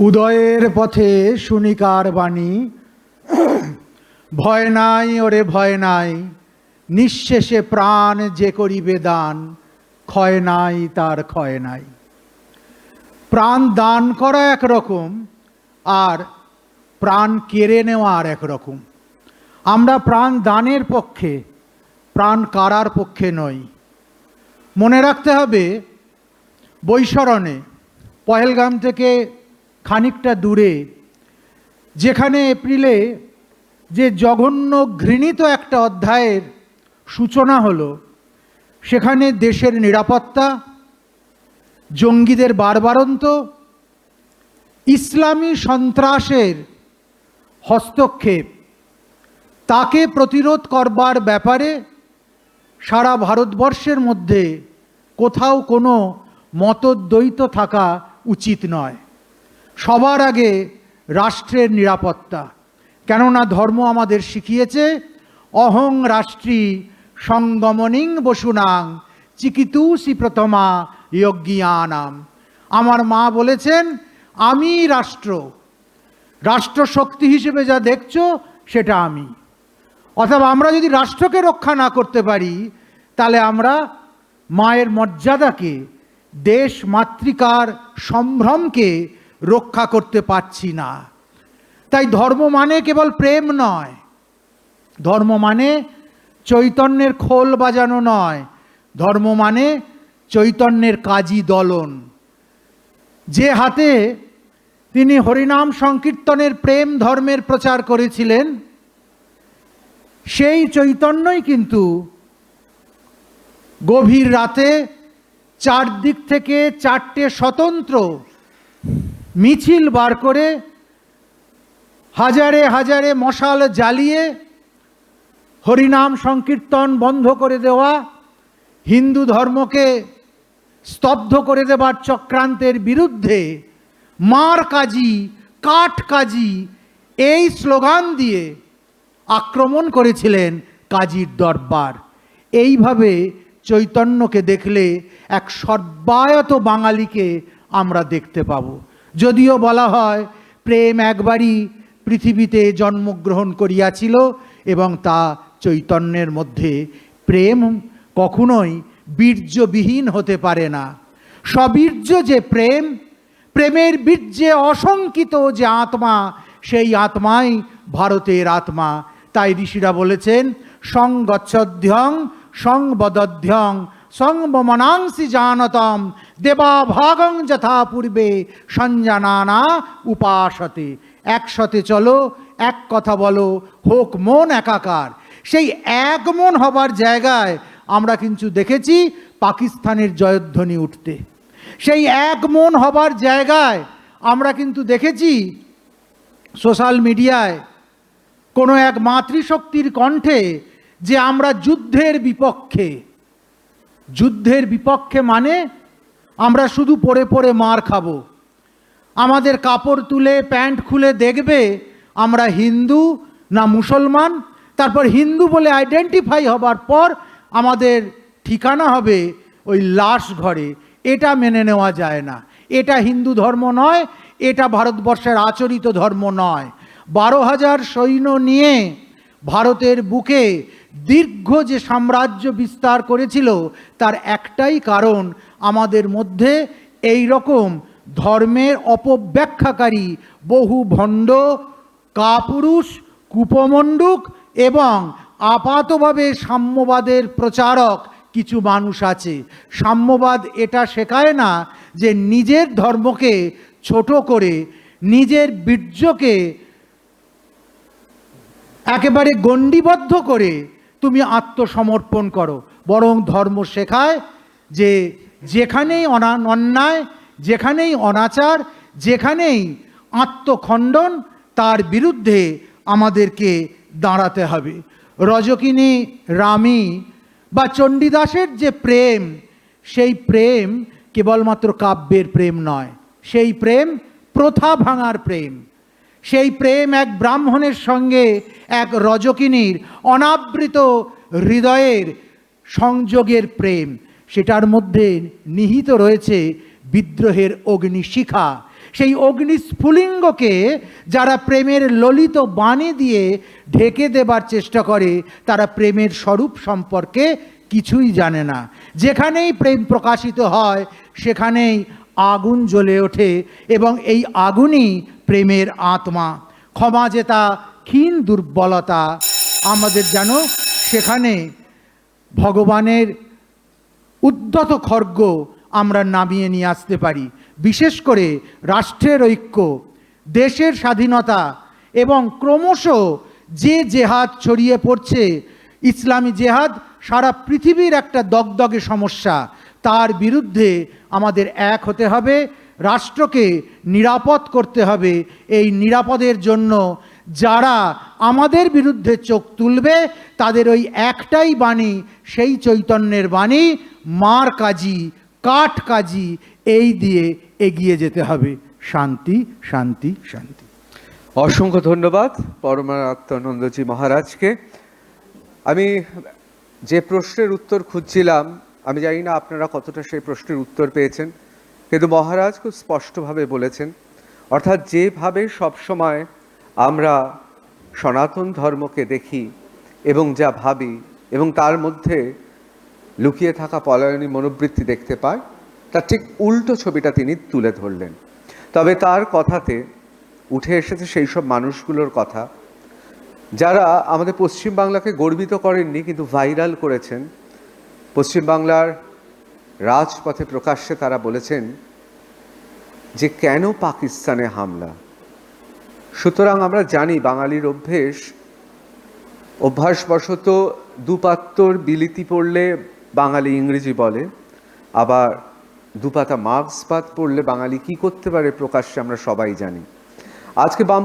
উদয়ের পথে শুনিকার বাণী, ভয় নাই ওরে ভয় নাই, নিঃশেষে প্রাণ যে করিবে দান, ক্ষয় নাই তার ক্ষয় নাই। প্রাণ দান করা একরকম, আর প্রাণ কেড়ে নেওয়া আর একরকম। আমরা প্রাণ দানের পক্ষে, প্রাণ কারার পক্ষে নই। মনে রাখতে হবে, বৈশরণে পহেলগাম থেকে খানিকটা দূরে, যেখানে এপ্রিলে যে জঘন্য ঘৃণিত একটা অধ্যায়ের সূচনা হলো, সেখানে দেশের নিরাপত্তা, জঙ্গিদের বারবারন্ত, ইসলামী সন্ত্রাসের হস্তক্ষেপ, তাকে প্রতিরোধ করবার ব্যাপারে সারা ভারতবর্ষের মধ্যে কোথাও কোনো মতদ্বৈত থাকা উচিত নয়। সবার আগে রাষ্ট্রের নিরাপত্তা, কেননা ধর্ম আমাদের শিখিয়েছে অহং রাষ্ট্রী সংগমনিং বসুনাং চিকিতুষি প্রথমা যজ্ঞিয়ানাম। আমার মা বলেছেন, আমি রাষ্ট্র, রাষ্ট্রশক্তি হিসেবে যা দেখছো সেটা আমি। অথবা আমরা যদি রাষ্ট্রকে রক্ষা না করতে পারি, তাহলে আমরা মায়ের মর্যাদাকে, দেশ মাতৃকার সম্ভ্রমকে রক্ষা করতে পারছি না। তাই ধর্ম মানে কেবল প্রেম নয়, ধর্ম মানে চৈতন্যের খোল বাজানো নয়, ধর্ম মানে চৈতন্যের কাজী দলন। যে হাতে তিনি হরিনাম সংকীর্তনের প্রেম ধর্মের প্রচার করেছিলেন, সেই চৈতন্যই কিন্তু গভীর রাতে চারদিক থেকে চারটে স্বতন্ত্র মিছিল বার করে হাজারে হাজারে মশাল জ্বালিয়ে হরিনাম সংকীর্তন বন্ধ করে দেওয়া, হিন্দু ধর্মকে স্তব্ধ করে দেবার চক্রান্তের বিরুদ্ধে মার কাজী, কাঠ কাজী এই স্লোগান দিয়ে আক্রমণ করেছিলেন কাজীর দরবার। এইভাবে চৈতন্যকে দেখলে এক সর্বায়ত বাঙালিকে আমরা দেখতে পাব। যদিও বলা হয় প্রেম একবারই পৃথিবীতে জন্মগ্রহণ করিয়াছিল এবং তা চৈতন্যের মধ্যে। প্রেম কখনোই বীর্যবিহীন হতে পারে না। সবীর্য যে প্রেম, প্রেমের বীর্যে অশঙ্কিত যে আত্মা, সেই আত্মাই ভারতের আত্মা। তাই ঋষিরা বলেছেন, সংগচ্ছধ্যং সংবদধ্যং সংবমনাংসি জানতম দেবাভাগং যথা পূর্বে সঞ্জানানা উপাসতে। একসাথে চলো, এক কথা বলো, হোক মন একাকার। সেই এক মন হবার জায়গায় আমরা কিন্তু দেখেছি পাকিস্তানের জয়ধ্বনি উঠতে। সেই এক মন হবার জায়গায় আমরা কিন্তু দেখেছি সোশ্যাল মিডিয়ায় কোনো এক মাতৃশক্তির কণ্ঠে যে আমরা যুদ্ধের বিপক্ষে। যুদ্ধের বিপক্ষে মানে আমরা শুধু পরে পরে মার খাবো। আমাদের কাপড় তুলে প্যান্ট খুলে দেখবে আমরা হিন্দু না মুসলমান। তারপর হিন্দু বলে আইডেন্টিফাই হবার পর আমাদের ঠিকানা হবে ওই লাশ ঘরে। এটা মেনে নেওয়া যায় না। এটা হিন্দু ধর্ম নয়, এটা ভারতবর্ষের আচরিত ধর্ম নয়। 12,000 সৈন্য নিয়ে ভারতের বুকে দীর্ঘ যে সাম্রাজ্য বিস্তার করেছিল, তার একটাই কারণ, আমাদের মধ্যে এই রকম ধর্মের অপব্যাখ্যাকারী বহু ভণ্ড, কাপুরুষ, কুপমণ্ডুক এবং আপাতভাবে সাম্যবাদের প্রচারক কিছু মানুষ আছে। সাম্যবাদ এটা শেখায় না যে নিজের ধর্মকে ছোট করে, নিজের বীর্যকে একেবারে গণ্ডিবদ্ধ করে তুমি আত্মসমর্পণ করো। বরং ধর্ম শেখায় যে যেখানেই অন্যায়, যেখানেই অনাচার, যেখানেই আত্মখণ্ডন, তার বিরুদ্ধে আমাদেরকে দাঁড়াতে হবে। রজকিনী রামী বা চণ্ডীদাসের যে প্রেম, সেই প্রেম কেবলমাত্র কাব্যের প্রেম নয়, সেই প্রেম প্রথা ভাঙার প্রেম। সেই প্রেম এক ব্রাহ্মণের সঙ্গে এক রজকিনীর অনাবৃত হৃদয়ের সংযোগের প্রেম। সেটার মধ্যে নিহিত রয়েছে বিদ্রোহের অগ্নিশিখা। সেই অগ্নিস্ফুলিঙ্গকে যারা প্রেমের ললিত বাণী দিয়ে ঢেকে দেবার চেষ্টা করে তারা প্রেমের স্বরূপ সম্পর্কে কিছুই জানে না। যেখানেই প্রেম প্রকাশিত হয় সেখানেই আগুন জ্বলে ওঠে এবং এই আগুনই প্রেমের আত্মা। ক্ষমা যেতা ক্ষীণ দুর্বলতা, আমাদের যেন সেখানে ভগবানের উদ্ধত খড়গ আমরা নামিয়ে নিয়ে আসতে পারি। বিশেষ করে রাষ্ট্রের ঐক্য, দেশের স্বাধীনতা এবং ক্রমশ যে জেহাদ ছড়িয়ে পড়ছে, ইসলামী জেহাদ সারা পৃথিবীর একটা দগদগে সমস্যা, তার বিরুদ্ধে আমাদের এক হতে হবে, রাষ্ট্রকে নিরাপদ করতে হবে। এই নিরাপদের জন্য যারা আমাদের বিরুদ্ধে চোখ তুলবে তাদের ওই একটাই বাণী, সেই চৈতন্যের বাণী, মার কাজী কাঠ কাজী, এই দিয়ে এগিয়ে যেতে হবে। শান্তি শান্তি শান্তি। অসংখ্য ধন্যবাদ পরমাত্মানন্দজি মহারাজকে। আমি যে প্রশ্নের উত্তর খুঁজছিলাম, আমি জানি না আপনারা কতটা সেই প্রশ্নের উত্তর পেয়েছেন, কিন্তু মহারাজ খুব স্পষ্টভাবে বলেছেন, অর্থাৎ যেভাবে সবসময় আমরা সনাতন ধর্মকে দেখি এবং যা ভাবি এবং তার মধ্যে লুকিয়ে থাকা পলায়নী মনোবৃত্তি দেখতে পাই, তার ঠিক উল্টো ছবিটা তিনি তুলে ধরলেন। তবে তার কথাতে উঠে এসেছে সেই সব মানুষগুলোর কথা যারা আমাদের পশ্চিমবাংলাকে গর্বিত করেননি কিন্তু ভাইরাল করেছেন। পশ্চিমবাংলার রাজপথে প্রকাশ্যে তারা বলেছেন যে কেন পাকিস্তানে হামলা। সুতরাং আমরা জানি বাঙালির অভ্যাসবশত দুপাত্তর বিলিতি পড়লে বাঙালি ইংরেজি বলে, আবার দুপাতা মার্ক্সবাদ পড়লে বাঙালি কি করতে পারে প্রকাশ্যে আমরা সবাই জানি। আজকে বাম